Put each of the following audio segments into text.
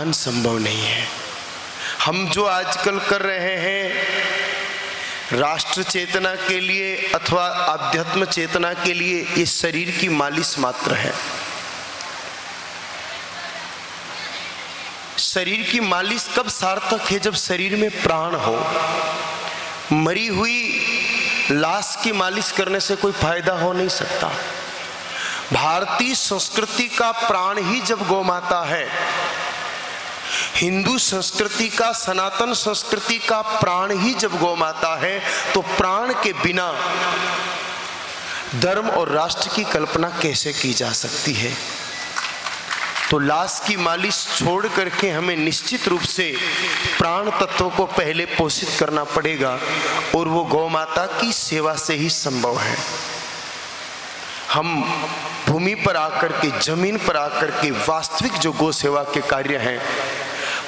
अनुष्ठान संभव नहीं है। हम जो आजकल कर रहे हैं राष्ट्र चेतना के लिए अथवा आध्यात्म चेतना के लिए, ये शरीर की मालिश मात्र है। शरीर की मालिश कब सार्थक है? जब शरीर में प्राण हो। मरी हुई लाश की मालिश करने से कोई फायदा हो नहीं सकता। भारतीय संस्कृति का प्राण ही जब गौ माता है, हिंदू संस्कृति का, सनातन संस्कृति का प्राण ही जब गौ माता है, तो प्राण के बिना धर्म और राष्ट्र की कल्पना कैसे की जा सकती है? तो लाश की मालिश छोड़ करके हमें निश्चित रूप से प्राण तत्वों को पहले पोषित करना पड़ेगा, और वो गौ माता की सेवा से ही संभव है। हम भूमि पर आकर के, जमीन पर आकर के वास्तविक जो गौ सेवा के कार्य हैं,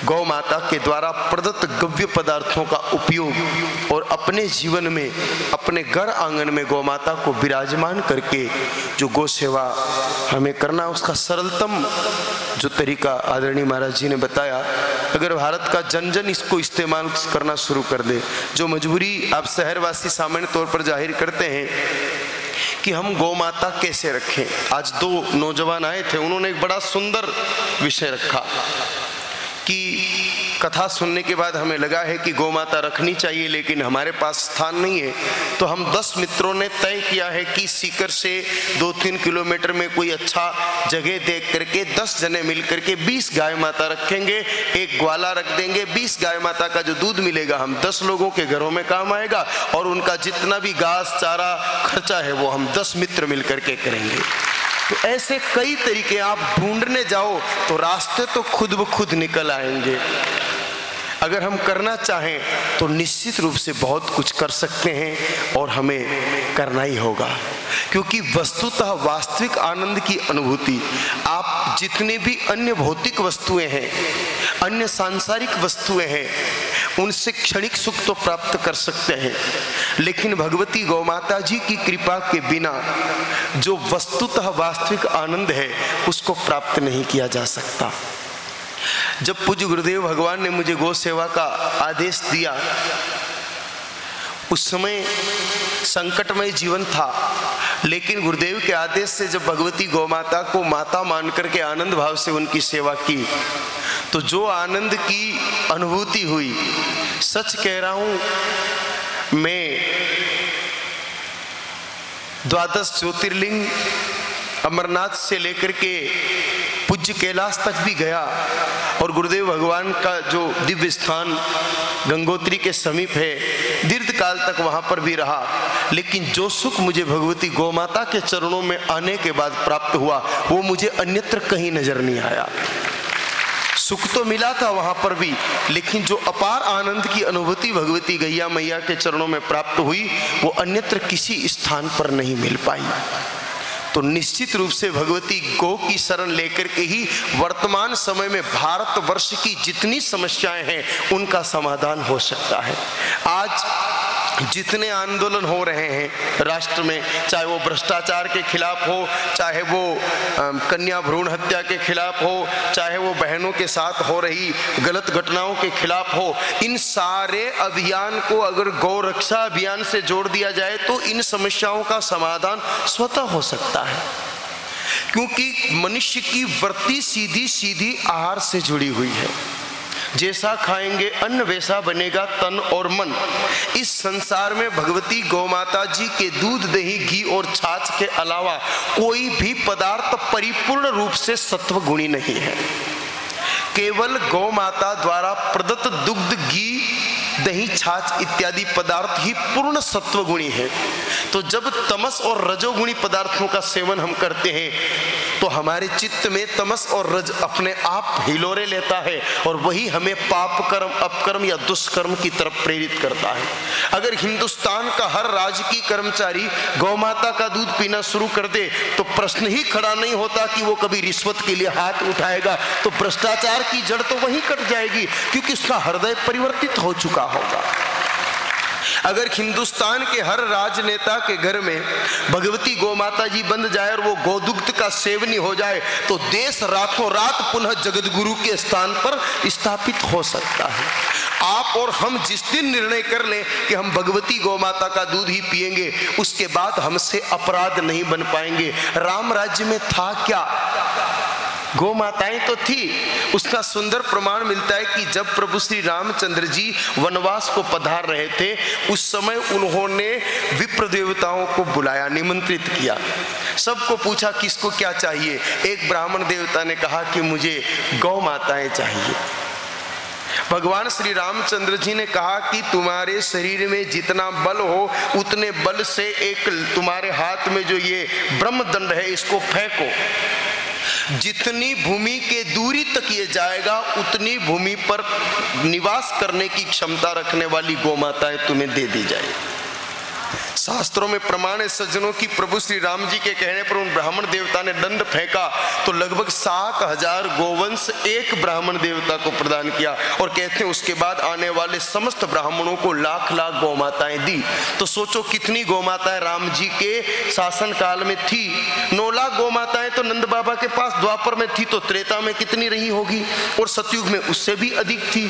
गौ माता के द्वारा प्रदत्त गव्य पदार्थों का उपयोग और अपने जीवन में, अपने घर आंगन में गौ माता को विराजमान करके जो गौ सेवा हमें करना, उसका सरलतम जो तरीका आदरणीय महाराज जी ने बताया, अगर भारत का जन जन इसको इस्तेमाल करना शुरू कर दे, जो मजबूरी आप शहरवासी सामान्य तौर पर जाहिर करते हैं कि हम गौ माता कैसे रखें। आज दो नौजवान आए थे, उन्होंने एक बड़ा सुंदर विषय रखा कि कथा सुनने के बाद हमें लगा है कि गौ माता रखनी चाहिए, लेकिन हमारे पास स्थान नहीं है। तो हम 10 मित्रों ने तय किया है कि सीकर से 2-3 किलोमीटर में कोई अच्छा जगह देख करके 10 जने मिल करके 20 गाय माता रखेंगे, एक ग्वाला रख देंगे। 20 गाय माता का जो दूध मिलेगा हम 10 लोगों के घरों में काम आएगा, और उनका जितना भी घास चारा खर्चा है वो हम 10 मित्र मिल करके करेंगे। तो ऐसे कई तरीके आप ढूंढने जाओ तो रास्ते तो खुद ब खुद निकल आएंगे। अगर हम करना चाहें तो निश्चित रूप से बहुत कुछ कर सकते हैं, और हमें करना ही होगा, क्योंकि वस्तुतः वास्तविक आनंद की अनुभूति आप जितने भी अन्य भौतिक वस्तुएं हैं, अन्य सांसारिक वस्तुएं हैं, उनसे क्षणिक सुख तो प्राप्त कर सकते हैं, लेकिन भगवती गौ माता जी की कृपा के बिना जो वस्तुतः वास्तविक आनंद है उसको प्राप्त नहीं किया जा सकता। जब पूज्य गुरुदेव भगवान ने मुझे गौ सेवा का आदेश दिया, उस समय संकटमय जीवन था, लेकिन गुरुदेव के आदेश से जब भगवती गौ माता को माता मान करके आनंद भाव से उनकी सेवा की, तो जो आनंद की अनुभूति हुई, सच कह रहा हूं, मैं 12 ज्योतिर्लिंग अमरनाथ से लेकर के पूज्य कैलाश तक भी गया, और गुरुदेव भगवान का जो दिव्य स्थान गंगोत्री के समीप है, दीर्घ काल तक वहां पर भी रहा, लेकिन जो सुख मुझे भगवती गौ माता के चरणों में आने के बाद प्राप्त हुआ, वो मुझे अन्यत्र कहीं नजर नहीं आया। सुख तो मिला था वहां पर भी, लेकिन जो अपार आनंद की अनुभूति भगवती गैया मैया के चरणों में प्राप्त हुई, वो अन्यत्र किसी स्थान पर नहीं मिल पाई। तो निश्चित रूप से भगवती गौ की शरण लेकर के ही वर्तमान समय में भारतवर्ष की जितनी समस्याएं हैं उनका समाधान हो सकता है। आज जितने आंदोलन हो रहे हैं राष्ट्र में, चाहे वो भ्रष्टाचार के खिलाफ हो, चाहे वो कन्या भ्रूण हत्या के खिलाफ हो, चाहे वो बहनों के साथ हो रही गलत घटनाओं के खिलाफ हो, इन सारे अभियान को अगर गौ रक्षा अभियान से जोड़ दिया जाए तो इन समस्याओं का समाधान स्वतः हो सकता है, क्योंकि मनुष्य की वृत्ति सीधी सीधी आहार से जुड़ी हुई है। जैसा खाएंगे अन्न वैसा बनेगा तन और मन। इस संसार में भगवती गौ माता जी के दूध, दही, घी और छाछ के अलावा कोई भी पदार्थ परिपूर्ण रूप से सत्व गुणी नहीं है। केवल गौ माता द्वारा प्रदत्त दुग्ध, घी, दही, छाछ इत्यादि पदार्थ ही पूर्ण सत्व गुणी है। तो जब तमस और रजोगुणी पदार्थों का सेवन हम करते हैं तो हमारे चित्त में तमस और रज अपने आप हिलोरे लेता है, और वही हमें पाप कर्म, अपकर्म या दुष्कर्म की तरफ प्रेरित करता है। अगर हिंदुस्तान का हर राजकीय कर्मचारी गौ माता का दूध पीना शुरू कर दे तो प्रश्न ही खड़ा नहीं होता कि वो कभी रिश्वत के लिए हाथ उठाएगा। तो भ्रष्टाचार की जड़ तो वहीं कट जाएगी, क्योंकि उसका हृदय परिवर्तित हो चुका होगा। अगर हिंदुस्तान के हर राजनेता के घर में भगवती गौ माता जी बन जाए और वो गोदुग्ध का सेवनी हो जाए तो देश रातों रात पुनः जगत गुरु के स्थान पर स्थापित हो सकता है। आप और हम जिस दिन निर्णय कर लें कि हम भगवती गौ माता का दूध ही पिएंगे, उसके बाद हमसे अपराध नहीं बन पाएंगे। राम राज्य में था क्या? गौ माताएं तो थी। उसका सुंदर प्रमाण मिलता है कि जब प्रभु श्री रामचंद्र जी वनवास को पधार रहे थे, उस समय उन्होंने विप्र देवताओं को बुलाया, निमंत्रित किया, सबको पूछा किसको क्या चाहिए। एक ब्राह्मण देवता ने कहा कि मुझे गौ माताएं चाहिए। भगवान श्री रामचंद्र जी ने कहा कि तुम्हारे शरीर में जितना बल हो उतने बल से एक तुम्हारे हाथ में जो ये ब्रह्मदंड है इसको फेंको, जितनी भूमि के दूरी तक ये जाएगा उतनी भूमि पर निवास करने की क्षमता रखने वाली गौ माताएं तुम्हें दे दी जाएगी। शास्त्रों में प्रमाण है सज्जनों की, प्रभु श्री राम जी के कहने पर उन ब्राह्मण देवता ने दंड फेंका तो लगभग 7,000 गोवंश एक ब्राह्मण देवता को प्रदान किया, और कहते हैं उसके बाद आने वाले समस्त ब्राह्मणों को लाख लाख गौ माताएं दी। तो सोचो कितनी गौ माताएं राम जी के शासन काल में थी। 9 लाख गौ माताएं तो नंद बाबा के पास द्वापर में थी, तो त्रेता में कितनी रही होगी, और सतयुग में उससे भी अधिक थी।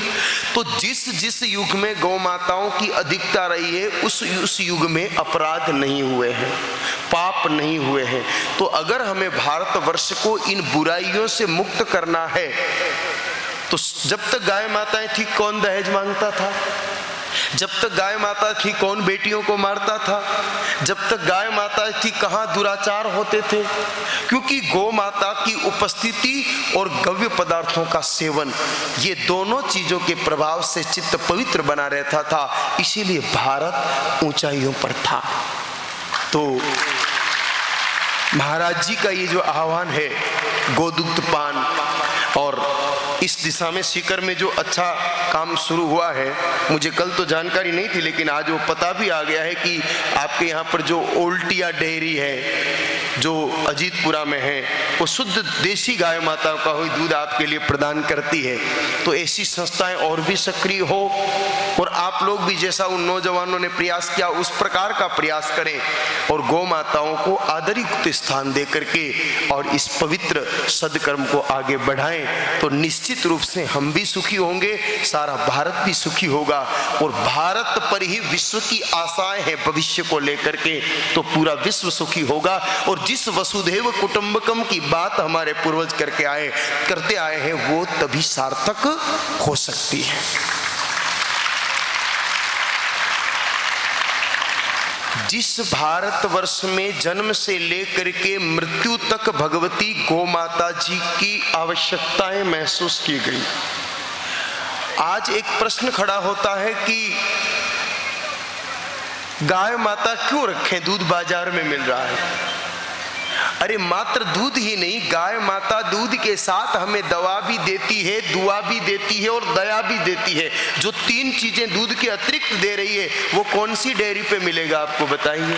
तो जिस जिस युग में गौ माताओं की अधिकता रही है उस युग में अपराध नहीं हुए हैं, पाप नहीं हुए हैं। तो अगर हमें भारतवर्ष को इन बुराइयों से मुक्त करना है तो जब तक गाय माताएं थी कौन दहेज मांगता था? जब तक गाय माता थी कौन बेटियों को मारता था? जब तक गाय माता थी कहां दुराचार होते थे? क्योंकि गौ माता की उपस्थिति और गव्य पदार्थों का सेवन, ये दोनों चीजों के प्रभाव से चित्त पवित्र बना रहता था, इसीलिए भारत ऊंचाइयों पर था। तो महाराज जी का ये जो आह्वान है गोदुग्ध पान, और इस दिशा में सीकर में जो अच्छा काम शुरू हुआ है, मुझे कल तो जानकारी नहीं थी लेकिन आज वो पता भी आ गया है कि आपके यहाँ पर जो ओल्टिया डेयरी है जो अजीतपुरा में है, वो शुद्ध देसी गाय माता का हुई दूध आपके लिए प्रदान करती है। तो ऐसी संस्थाएं और भी सक्रिय हो, और आप लोग भी जैसा उन नौजवानों ने प्रयास किया उस प्रकार का प्रयास करें, और गौ माताओं को आदरयुक्त स्थान दे करके और इस पवित्र सदकर्म को आगे बढ़ाएं, तो निश्चित रूप से हम भी सुखी होंगे, सारा भारत भी सुखी होगा। और भारत पर ही विश्व की आशाएं हैं भविष्य को लेकर के, तो पूरा विश्व सुखी होगा। और जिस वसुधैव कुटुंबकम की बात हमारे पूर्वज करते आए हैं वो तभी सार्थक हो सकती है। जिस भारतवर्ष में जन्म से लेकर के मृत्यु तक भगवती गौ माता जी की आवश्यकताएं महसूस की गई, आज एक प्रश्न खड़ा होता है कि गाय माता क्यों रखें, दूध बाजार में मिल रहा है। अरे मात्र दूध ही नहीं, गाय माता दूध के साथ हमें दवा भी देती है, दुआ भी देती है और दया भी देती है। जो 3 चीजें दूध के अतिरिक्त दे रही है वो कौन सी डेयरी पे मिलेगा आपको बताइए?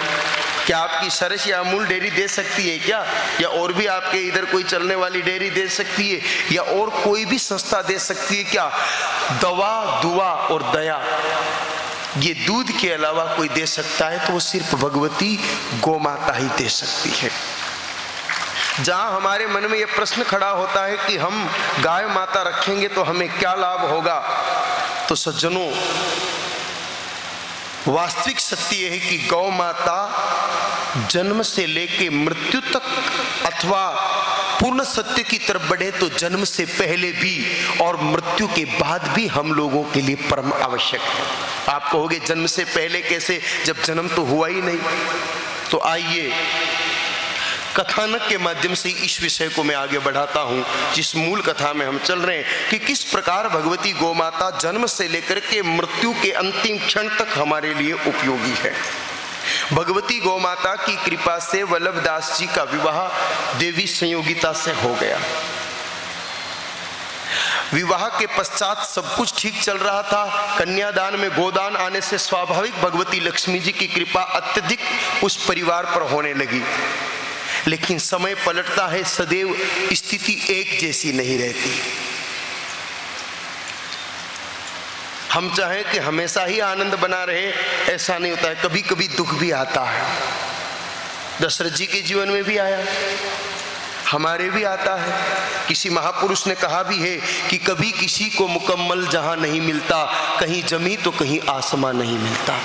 क्या आपकी सरस या अमूल डेयरी दे सकती है क्या? या और भी आपके इधर कोई चलने वाली डेयरी दे सकती है? या और कोई भी संस्था दे सकती है क्या? दवा, दुआ और दया ये दूध के अलावा कोई दे सकता है तो वो सिर्फ भगवती गौ माता ही दे सकती है। जहां हमारे मन में यह प्रश्न खड़ा होता है कि हम गाय माता रखेंगे तो हमें क्या लाभ होगा, तो सज्जनों वास्तविक सत्य यह है कि गौ माता जन्म से लेके मृत्यु तक अथवा पूर्ण सत्य की तरफ बढ़े तो जन्म से पहले भी और मृत्यु के बाद भी हम लोगों के लिए परम आवश्यक है। आप कहोगे जन्म से पहले कैसे, जब जन्म तो हुआ ही नहीं। तो आइए कथानक के माध्यम से इस विषय को मैं आगे बढ़ाता हूं, जिस मूल कथा में हम चल रहे हैं कि किस प्रकार भगवती गौ माता जन्म से लेकर के मृत्यु के अंतिम क्षण तक हमारे लिए उपयोगी है। भगवती गौ माता की कृपा से वल्लभदास जी का विवाह देवी संयोगिता से हो गया। विवाह के पश्चात सब कुछ ठीक चल रहा था। कन्यादान में गोदान आने से स्वाभाविक भगवती लक्ष्मी जी की कृपा अत्यधिक उस परिवार पर होने लगी। लेकिन समय पलटता है, सदैव स्थिति एक जैसी नहीं रहती। हम चाहें कि हमेशा ही आनंद बना रहे, ऐसा नहीं होता है, कभी कभी दुख भी आता है। दशरथ जी के जीवन में भी आया, हमारे भी आता है। किसी महापुरुष ने कहा भी है कि कभी किसी को मुकम्मल जहां नहीं मिलता, कहीं जमी तो कहीं आसमां नहीं मिलता।